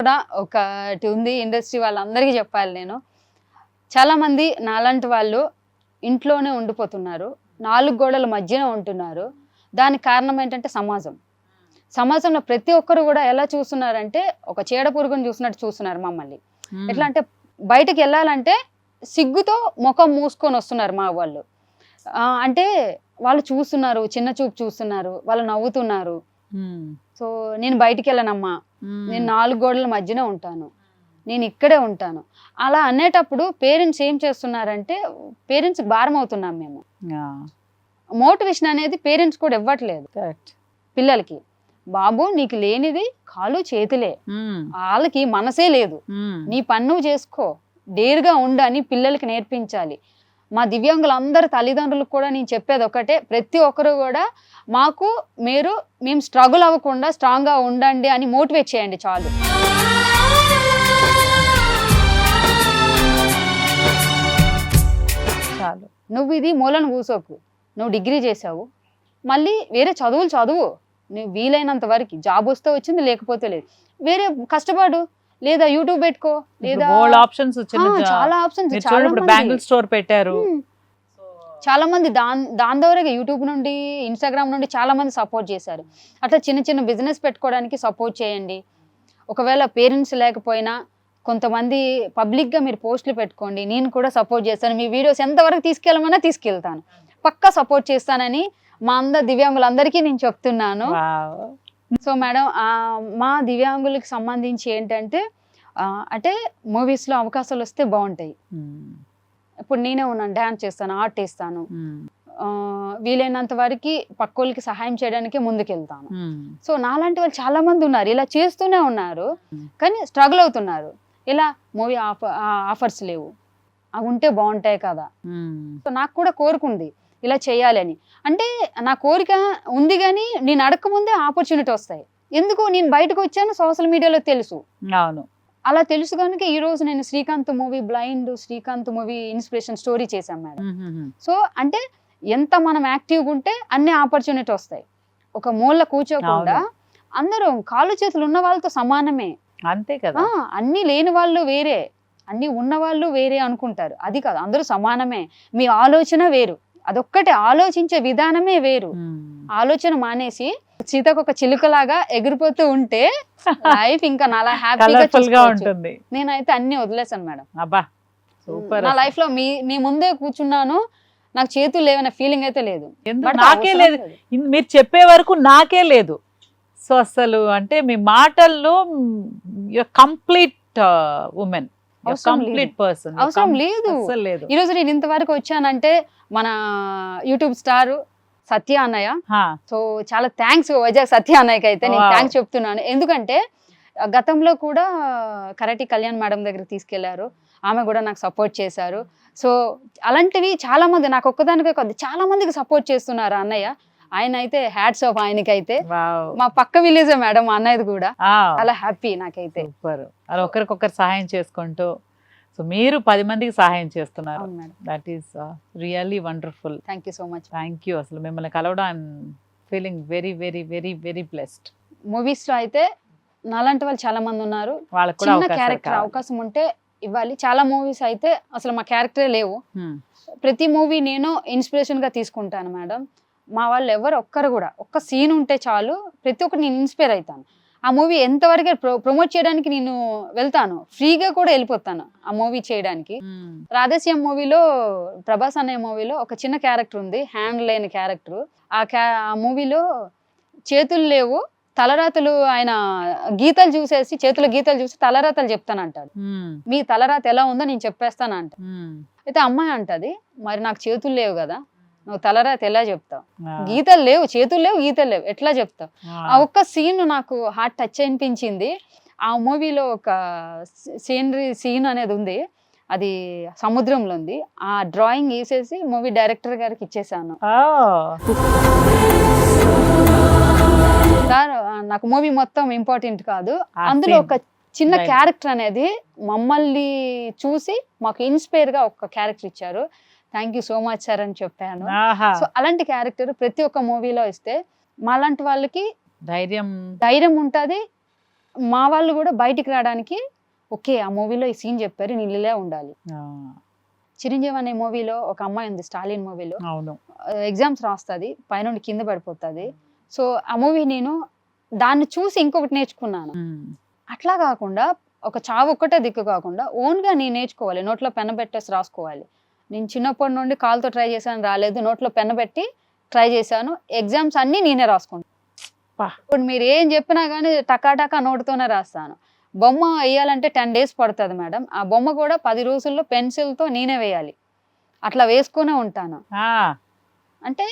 కూడా ఒకటి ఉంది, ఇండస్ట్రీ వాళ్ళందరికీ చెప్పాలి నేను. చాలామంది నాలాంటి వాళ్ళు ఇంట్లోనే ఉండిపోతున్నారు, 4 గోడల మధ్యన ఉంటున్నారు. దానికి కారణం ఏంటంటే సమాజంలో ప్రతి ఒక్కరు కూడా ఎలా చూస్తున్నారంటే ఒక చీడ పురుగుని చూసినట్టు చూస్తున్నారు మమ్మల్ని. ఎట్లా అంటే బయటకు వెళ్ళాలంటే సిగ్గుతో ముఖం మూసుకొని వస్తున్నారు మా వాళ్ళు. అంటే వాళ్ళు చూస్తున్నారు, చిన్న చూపు చూస్తున్నారు, వాళ్ళు నవ్వుతున్నారు. సో నేను బయటికి వెళ్ళనమ్మా, నేను 4 గోడల మధ్యనే ఉంటాను, నేను ఇక్కడే ఉంటాను అలా అనేటప్పుడు పేరెంట్స్ ఏం చేస్తున్నారంటే పేరెంట్స్ భారం అవుతున్నాం మేము. మోటివేషన్ అనేది పేరెంట్స్ కూడా ఇవ్వట్లేదు పిల్లలకి. బాబు నీకు లేనిది కాలు చేతులే, వాళ్ళకి మనసే లేదు, నీ పన్ను చేసుకో, డేర్గా ఉండని పిల్లలకి నేర్పించాలి. మా దివ్యాంగులందరి తల్లిదండ్రులకు కూడా నేను చెప్పేది ఒకటే, ప్రతి ఒక్కరు కూడా మేము స్ట్రగుల్ అవ్వకుండా స్ట్రాంగ్గా ఉండండి అని మోటివేట్ చేయండి చాలు. నువ్వు ఇది మూలను కూసోకు, నువ్వు డిగ్రీ చేసావు, మళ్ళీ వేరే చదువు, నువ్వు వీలైనంత వరకు జాబ్ వస్తే వచ్చింది, లేకపోతే లేదు, వేరే కష్టపడు, లేదా యూట్యూబ్ పెట్టుకో, లేదా చాలా ఆప్షన్స్. బ్యాంగిల్ స్టోర్ పెట్టారు చాలా మంది, దాని ద్వారా యూట్యూబ్ నుండి ఇన్స్టాగ్రామ్ నుండి చాలా మంది సపోర్ట్ చేశారు. అట్లా చిన్న చిన్న బిజినెస్ పెట్టుకోవడానికి సపోర్ట్ చేయండి. ఒకవేళ పేరెంట్స్ లేకపోయినా కొంతమంది పబ్లిక్గా మీరు పోస్టులు పెట్టుకోండి, నేను కూడా సపోర్ట్ చేస్తాను. మీ వీడియోస్ ఎంతవరకు తీసుకెళ్ళమన్నా తీసుకెళ్తాను, పక్కా సపోర్ట్ చేస్తానని మా దివ్యాంగులందరికీ నేను చెప్తున్నాను. సో మేడం, మా దివ్యాంగులకు సంబంధించి ఏంటంటే అంటే మూవీస్లో అవకాశాలు వస్తే బాగుంటాయి. ఇప్పుడు నేనే ఉన్నాను, డ్యాన్స్ చేస్తాను, ఆర్ట్ వేస్తాను, వీలైనంత వరకు పక్కోళ్ళకి సహాయం చేయడానికి ముందుకెళ్తాను. సో నాలాంటి వాళ్ళు చాలా మంది ఉన్నారు, ఇలా చేస్తూనే ఉన్నారు, కానీ స్ట్రగుల్ అవుతున్నారు. ఇలా మూవీ ఆఫర్స్ లేవు, అవి ఉంటే బాగుంటాయి కదా. సో నాకు కూడా కోరుకుంది ఇలా చేయాలని. అంటే నా కోరిక ఉంది, కానీ నేను అడగకముందే ఆపర్చునిటీ వస్తాయి. ఎందుకు నేను బయటకు వచ్చాను, సోషల్ మీడియాలో తెలుసు. అవును, అలా తెలుసు కనుక ఈ రోజు నేను Srikanth movie Srikanth movie inspiration story చేశాను మేడం. సో అంటే ఎంత మనం యాక్టివ్గా ఉంటే అన్ని ఆపర్చునిటీ వస్తాయి. ఒక మూల కూర్చోకుండా అందరూ కాళ్ళు చేతులు ఉన్న వాళ్ళతో సమానమే, అంతే కదా. అన్ని లేని వాళ్ళు వేరే, అన్ని ఉన్న వాళ్ళు వేరే అనుకుంటారు. అది కాదు, అందరూ సమానమే. మీ ఆలోచన వేరు, అదొక్కటే, ఆలోచించే విధానమే వేరు. ఆలోచన మానేసి సీతకొక చిలుకలాగా ఎగిరిపోతూ ఉంటే లైఫ్ ఇంకా నాలా హ్యాపీగా ఉంటుంది. నేనైతే అన్ని వదిలేసాను మేడం. అబ్బా సూపర్. నా లైఫ్ లో మీ ముందే కూర్చున్నాను, నాకు చేతులు లేవనే ఫీలింగ్ అయితే లేదు. నాకే లేదు, మీరు చెప్పే వరకు నాకే లేదు. సో అసలు అంటే మీ మాటల్లో కంప్లీట్ ఉమెన్, కంప్లీట్ పర్సన్. అవసరం లేదు. ఈ రోజు నేను ఇంతవరకు వచ్చానంటే మన యూట్యూబ్ స్టార్ సత్య అన్నయ్య. సో చాలా థ్యాంక్స్ వైజాగ్ సత్య అన్నయ్యకి అయితే నేను థ్యాంక్స్ చెప్తున్నాను. ఎందుకంటే గతంలో కూడా కరాటి కళ్యాణ్ మేడం దగ్గర తీసుకెళ్లారు, ఆమె కూడా నాకు సపోర్ట్ చేశారు. సో అలాంటివి చాలా మంది, నాకు ఒక్కదానికే కాదు చాలా మందికి సపోర్ట్ చేస్తున్నారు అన్నయ్య. ఆయన అయితే హ్యాట్స్ ఆఫ్ ఆయనకైతే. మా పక్క విలేజ్ మేడం అన్నయ్యది కూడా. చాలా హ్యాపీ నాకైతే. అలా ఒకరికొకరు సహాయం చేసుకుంటూ సో మీరు 10 మందికి సహాయం చేస్తున్నారు. That is really wonderful. Thank you so much. Thank you. అసలు మిమ్మల్ని కలవడం feeling very very very very blessed. Movies లో అయితే నాలాంటి వాళ్ళు చాలా మంది ఉన్నారు, వాళ్ళకి కూడా చిన్న క్యారెక్టర్ అవకాశం ఉంటే ఇవ్వాలి. చాలా మూవీస్ అయితే అసలు మా క్యారెక్టరే లేవు. ప్రతి మూవీ నేను ఇన్స్పిరేషన్ గా తీసుకుంటాను మేడం. మా వాళ్ళు ఎవరు ఒక్కరు కూడా, ఒక్క సీన్ ఉంటే చాలు ప్రతి ఒక్కరు నేను ఇన్స్పైర్ అవుతాను. ఆ మూవీ ఎంతవరకు ప్రమోట్ చేయడానికి నేను వెళ్తాను, ఫ్రీగా కూడా వెళ్ళిపోతాను ఆ మూవీ చేయడానికి. రాధేశ్యామ్ మూవీలో, ప్రభాస్ అనే మూవీలో ఒక చిన్న క్యారెక్టర్ ఉంది, హ్యాండ్ లేని క్యారెక్టర్. ఆ మూవీలో చేతులు లేవు, తలరాతలు, ఆయన గీతలు చూసేసి, చేతుల గీతలు చూసి తలరాతలు చెప్తానంటాడు. మీ తలరాత ఎలా ఉందో నేను చెప్పేస్తాను అంట. అయితే అమ్మాయి అంటది, మరి నాకు చేతులు లేవు కదా, నువ్వు తలరాత ఎలా చెప్తావు, గీతలు లేవు, చేతులు లేవు, గీతలు లేవు, ఎట్లా చెప్తావు. ఆ ఒక్క సీన్ నాకు హార్ట్ టచ్ అనిపించింది. ఆ మూవీలో ఒక సీన్ అనేది ఉంది, అది సముద్రంలో ఉంది. ఆ డ్రాయింగ్ వేసేసి మూవీ డైరెక్టర్ గారికి ఇచ్చేసాను. సార్ నాకు మూవీ మొత్తం ఇంపార్టెంట్ కాదు, అందులో ఒక చిన్న క్యారెక్టర్ అనేది మమ్మల్ని చూసి మాకు ఇన్స్పైర్ గా ఒక క్యారెక్టర్ ఇచ్చారు. Thank you so much sir అని చెప్పాను. సో అలాంటి క్యారెక్టర్ ప్రతి ఒక్క మూవీలో ఇస్తే మాలాంటి వాళ్ళకి ధైర్యం ఉంటుంది, మా వాళ్ళు కూడా బయటికి రావడానికి ఓకే ఆ మూవీలో ఈ సీన్ చెప్పారు నేను ఇలా ఉండాలి. చిరంజీవి అనే మూవీలో ఒక అమ్మాయి ఉంది, స్టాలిన్ మూవీలో అవును ఎగ్జామ్స్ రాస్తుంది, పైనుండి కింద పడిపోతుంది. సో ఆ మూవీ నేను దాన్ని చూసి ఇంకొకటి నేర్చుకున్నాను. అట్లా కాకుండా ఒక చావు ఒక్కటే దిక్కు కాకుండా ఓన్గా నేను నేర్చుకోవాలి, నోట్లో పెన్న పెట్టేసి రాసుకోవాలి. నేను చిన్నప్పటి నుండి కాలుతో ట్రై చేశాను, రాలేదు, నోట్లో పెన్న పెట్టి ట్రై చేశాను, ఎగ్జామ్స్ అన్నీ నేనే రాసుకుంటాను. ఇప్పుడు మీరు ఏం చెప్పినా కానీ టకాటకా నోటుతోనే రాస్తాను. బొమ్మ వేయాలంటే 10 days పడుతుంది మేడం, ఆ బొమ్మ కూడా 10 రోజుల్లో పెన్సిల్తో నేనే వేయాలి, అట్లా వేసుకునే ఉంటాను. అంటే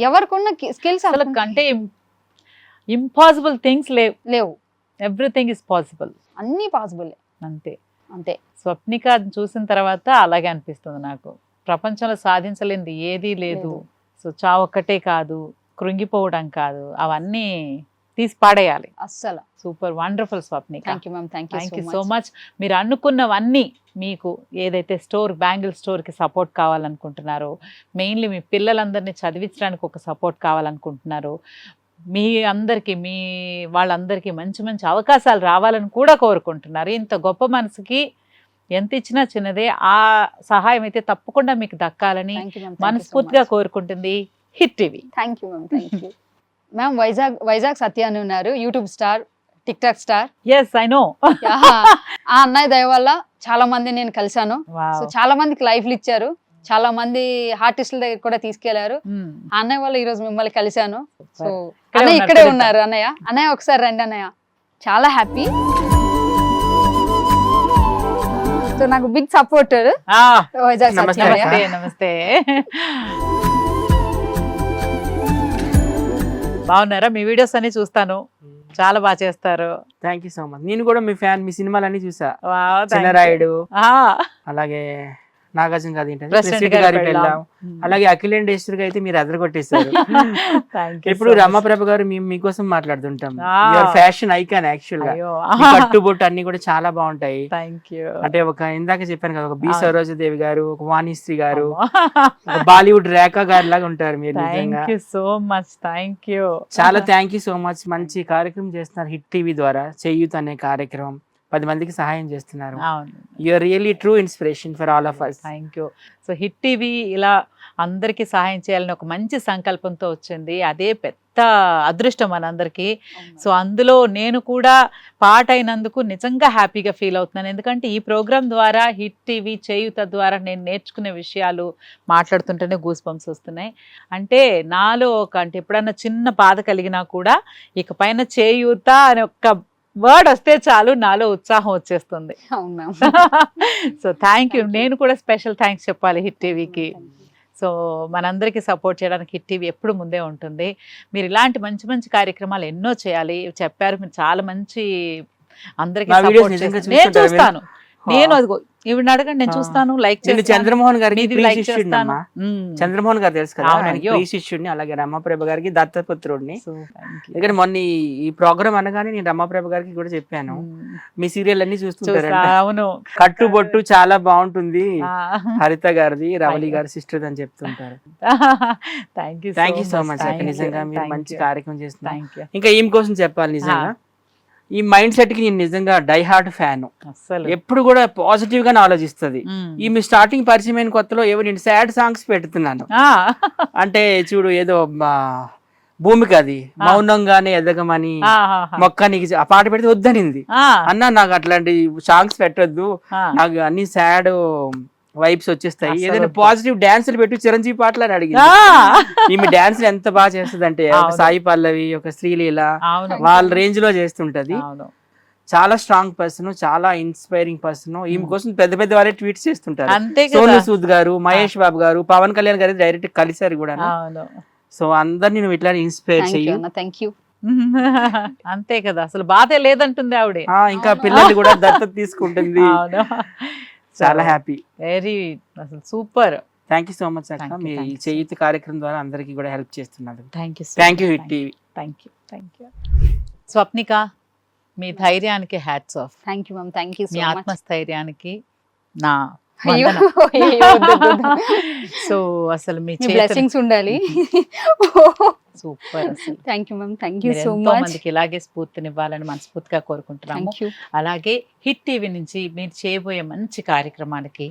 ఎవరికున్న స్కిల్స్ అంటే ఇంపాసిబుల్ థింగ్స్ లేవు, ఎవ్రీథింగ్ ఇస్ పాసిబుల్, అన్నీ పాసిబుల్ అంతే అంతే. స్వప్నిక చూసిన తర్వాత అలాగే అనిపిస్తుంది నాకు, ప్రపంచంలో సాధించలేనిది ఏదీ లేదు. సో చావు ఒక్కటే కాదు, కృంగిపోవడం కాదు, అవన్నీ తీసి పాడేయాలి అస్సలు. Super wonderful Swapnika, thank you ma'am, thank you so much. మీరు అనుకున్నవన్నీ, మీకు ఏదైతే బ్యాంగిల్ స్టోర్కి సపోర్ట్ కావాలనుకుంటున్నారో, మెయిన్లీ మీ పిల్లలందరినీ చదివించడానికి ఒక సపోర్ట్ కావాలనుకుంటున్నారు, మీ వాళ్ళందరికీ మంచి మంచి అవకాశాలు రావాలని కూడా కోరుకుంటున్నారు. ఇంత గొప్ప మనసుకి ఎంత ఇచ్చినా చిన్నదే, ఆ సహాయం అయితే తప్పకుండా మీకు దక్కాలని మనస్ఫూర్తిగా కోరుకుంటుంది Hit TV. Thank you ma'am, thank you ma'am. Vizag Satya అని ఉన్నారు, YouTube star, TikTok star. Yes I know. ఆ అన్నయ్య దయ వల్ల చాలా మంది నేను కలిసాను. సో చాలా మందికి లైఫ్లు ఇచ్చారు, చాలా మంది ఆర్టిస్టుల దగ్గర కూడా తీసుకెళ్లారు. ఆ అన్నయ్య వల్ల ఈ రోజు మిమ్మల్ని కలిశాను. సో అన్నయ్య ఇక్కడే ఉన్నారు. అన్నయ్య ఒకసారి రండి అన్నయ్య, చాలా హ్యాపీ. సో నాకు బిగ్ సపోర్టర్ వైజాగ్ సత్య. నమస్తే. బాగున్నారా? మీ వీడియోస్ అన్ని చూస్తాను, చాలా బాగా చేస్తారు. Thank you so much. నేను కూడా మీ ఫ్యాన్, మీ సినిమాలన్నీ చూసా. చిన్నరాయుడు, అలాగే నాగార్జున గారి వెళ్ళాం, అలాగే అఖిలేండేశ్వరి అయితే మీరు అదరగొట్టేశారు. ఇప్పుడు రమాప్రభ గారు మేము మీకోసం మాట్లాడుతుంటాం. ఫ్యాషన్ ఐకాన్ యాక్చువల్ గా, కట్టుబొట్టు అన్ని కూడా చాలా బాగుంటాయి. అంటే ఒక ఇందాక చెప్పాను కదా, ఒక బి సరోజదేవి గారు, ఒక వాణిశ్రీ గారు, బాలీవుడ్ రేఖా గారి లాగా ఉంటారు మీరు. సో మచ్ థ్యాంక్ యూ, చాలా థ్యాంక్ యూ సో మచ్. మంచి కార్యక్రమం చేస్తున్నారు హిట్ టీవీ ద్వారా, చేయూత్ అనే కార్యక్రమం 10 మందికి సహాయం చేస్తున్నారు. You are really true inspiration for all of us. Thank you. So hit TV ఇలా అందరికీ సహాయం చేయాలని ఒక మంచి సంకల్పంతో వచ్చింది, అదే పెద్ద అదృష్టం మనందరికీ. సో అందులో నేను కూడా పార్ట్ అయినందుకు నిజంగా హ్యాపీగా ఫీల్ అవుతున్నాను. ఎందుకంటే ఈ ప్రోగ్రామ్ ద్వారా, హిట్ టీవీ చేయూత ద్వారా నేను నేర్చుకునే విషయాలు మాట్లాడుతుంటేనే గూస్ బంప్స్ వస్తున్నాయి. అంటే నాలో అంటే ఎప్పుడన్నా చిన్న బాధ కలిగినా కూడా ఇక పైన చేయూత అనే ఒక వర్డ్ వస్తే చాలు, నాలో ఉత్సాహం వచ్చేస్తుంది. So thank you. నేను కూడా స్పెషల్ థ్యాంక్స్ చెప్పాలి హిట్ టీవీకి. సో మనందరికీ సపోర్ట్ చేయడానికి హిట్ టీవీ ఎప్పుడు ముందే ఉంటుంది. మీరు ఇలాంటి మంచి మంచి కార్యక్రమాలు ఎన్నో చేయాలి. చెప్పారు మీరు, చాలా మంచి అందరికీ నేను చూస్తాను. నేను అదిగో ఇవి అడగండి, నేను చూస్తాను, లైక్ చేస్తాను. చంద్రమోహన్ గారికి చంద్రమోహన్ గారు తెలుసు కదా, శిష్యుడిని. అలాగే రమాప్రభ గారికి దత్తపుత్రుడిని. ఇక్కడ మొన్న ఈ ప్రోగ్రామ్ అనగానే నేను రమాప్రభ గారికి కూడా చెప్పాను, మీ సీరియల్ అన్ని చూస్తుంటారు. అవును, కట్టుబొట్టు చాలా బాగుంటుంది, హరిత గారిది, రవళి గారి సిస్టర్ అని చెప్తుంటారు. Thank you so much. నిజంగా మీరు మంచి కార్యక్రమం చేస్తున్నారు. ఇంకా ఈమె కోసం చెప్పాలి, నిజంగా ఈ మైండ్ సెట్ కి నేను నిజంగా డై హార్ట్ ఫ్యాన్. ఎప్పుడు కూడా పాజిటివ్ గానే ఆలోచిస్తుంది. ఈ మీ స్టార్టింగ్ పరిచయం అయిన కొత్తలో ఏవో నేను సాడ్ సాంగ్స్ పెడుతున్నాను. అంటే చూడు, ఏదో భూమికి అది మౌనంగానే ఎదగమని మొక్క నీకు ఆ పాట పెడితే వద్దనింది. అన్నా నాకు అట్లాంటి సాంగ్స్ పెట్టొద్దు, నాకు అన్ని సాడ్ వైబ్స్ వచ్చేస్తాయి, ఏదైనా పాజిటివ్ డాన్సులు పెట్టి చిరంజీవి పాటలు అని అడిగింది. ఈమె డాన్స్ ఎంత బాగా చేస్తుంది అంటే, ఒక సాయి పల్లవి, ఒక శ్రీలీల, వాళ్ళ రేంజ్ లో చేస్తుంటది. చాలా స్ట్రాంగ్ పర్సన్, చాలా ఇన్స్పైరింగ్ పర్సన్. ఈమె కోసం పెద్ద పెద్ద వాళ్ళే ట్వీట్స్ చేస్తుంటారు. సోను సూద్ గారు, మహేష్ బాబు గారు, పవన్ కళ్యాణ్ గారు డైరెక్ట్ కలిసారు కూడా. సో అందరినీ నువ్వు ఇట్లా ఇన్స్పైర్ చెయ్యి. అంతే కదా, అసలు బాధే లేదంటుంది ఆవిడ. ఇంకా పిల్లలు కూడా దత్తత తీసుకుంటుంది. చాలా హ్యాపీ, వెరీ అసలు super. Thank you so much అక్క. మీ చేయూత కార్యక్రమం ద్వారా అందరికీ కూడా హెల్ప్ చేస్తున్నారు. Thank you Hit TV. Thank you. Swapnika, మీ ధైర్యానికి hats off. Thank you ma'am, thank you. మీ ఆత్మస్థైర్యానికి నా సో అసలు మీ బ్లెస్సింగ్స్ ఉండాలి. సూపర్ అసలు. Thank you ma'am, thank you మీరు సో ఎంతో మచ్. మందికి ఇలాగే స్ఫూర్తినివ్వాలని మనస్ఫూర్తిగా కోరుకుంటున్నాము. Thank you. అలాగే హిట్ టీవీ నుంచి మీరు చేయబోయే మంచి కార్యక్రమానికి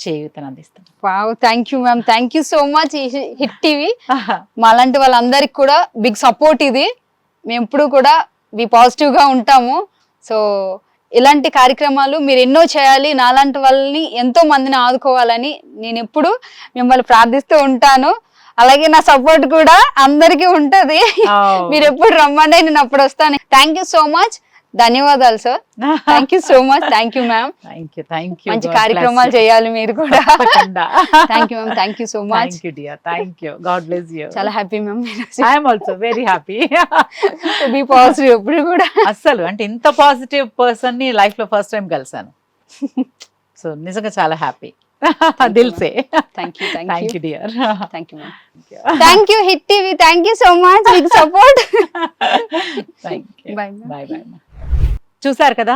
చేయూతను అందిస్తున్నాం. Wow, thank you ma'am, thank you so much. Hit TV మాలాంటి వాళ్ళందరికి కూడా బిగ్ సపోర్ట్ ఇది. మేము ఎప్పుడు కూడా పాజిటివ్ గా ఉంటాము. సో ఇలాంటి కార్యక్రమాలు మీరు ఎన్నో చేయాలి, నాలాంటి వాళ్ళని ఎంతో మందిని ఆదుకోవాలని నేను ఎప్పుడు మిమ్మల్ని ప్రార్థిస్తూ ఉంటాను. అలాగే నా సపోర్ట్ కూడా అందరికీ ఉంటది. మీరు ఎప్పుడు రమ్మండి, నేను అప్పుడు వస్తాను. థ్యాంక్ యూ సో మచ్, ధన్యవాదాలు sir. Thank you so much, thank you ma'am. Thank you. మంచి కార్యక్రమాలు చేయాలి మీరు కూడా. Thank you ma'am, thank you so much. Thank you dear, thank you. God bless you. చాలా happy ma'am. I'm also very happy. Be positive ఎప్పుడు కూడా. అస్సలు అంటే ఇంత పాజిటివ్ పర్సన్ ని లైఫ్ లో ఫస్ట్ టైం కలిసాను. సో నిజంగా చాలా హ్యాపీ. దిల్సే. Thank you, thank you dear. Thank you ma'am. Thank you Hit TV, thank you so much మీకు support. Thank you. Bye, bye bye. చూసారు కదా,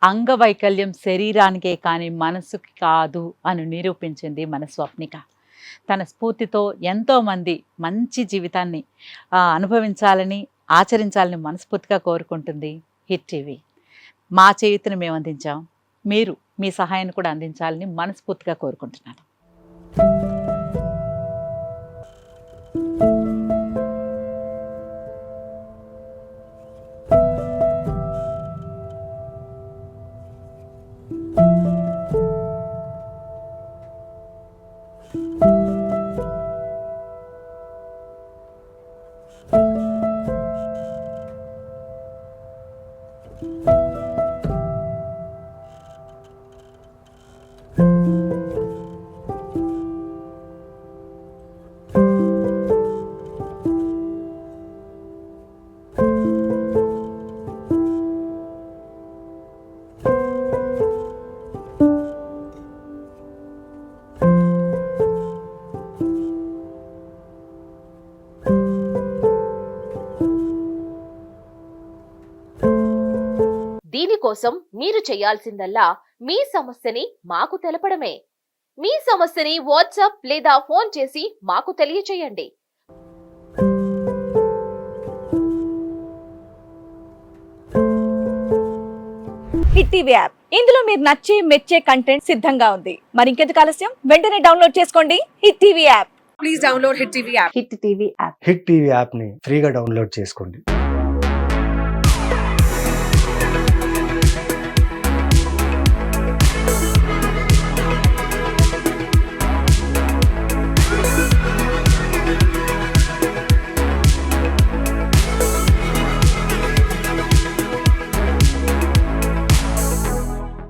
అంగవైకల్యం శరీరానికే కానీ మనసుకి కాదు అని నిరూపించింది మన స్వప్నిక. తన స్ఫూర్తితో ఎంతో మంది మంచి జీవితాన్ని అనుభవించాలని, ఆచరించాలని మనస్ఫూర్తిగా కోరుకుంటుంది హిట్ టీవీ. మా చేయుతను మేము అందించాం, మీరు మీ సహాయాన్ని కూడా అందించాలని మనస్ఫూర్తిగా కోరుకుంటున్నాను. దీనికోసం మీరు చేయాల్సిందల్లా మీ సమస్యని మాకు తెలపడమే. మీ సమస్యని వాట్సాప్ లేదా ఫోన్ చేసి మాకు తెలియచేయండి. హిట్ టీవీ యాప్, ఇందులో మీరు నచ్చే మెచ్చే కంటెంట్ సిద్ధంగా ఉంది. మరి ఇంకెందుకు ఆలస్యం, వెంటనే డౌన్లోడ్ చేసుకోండి hit TV app. Hit TV app ని ఫ్రీగా డౌన్లోడ్ చేసుకోండి.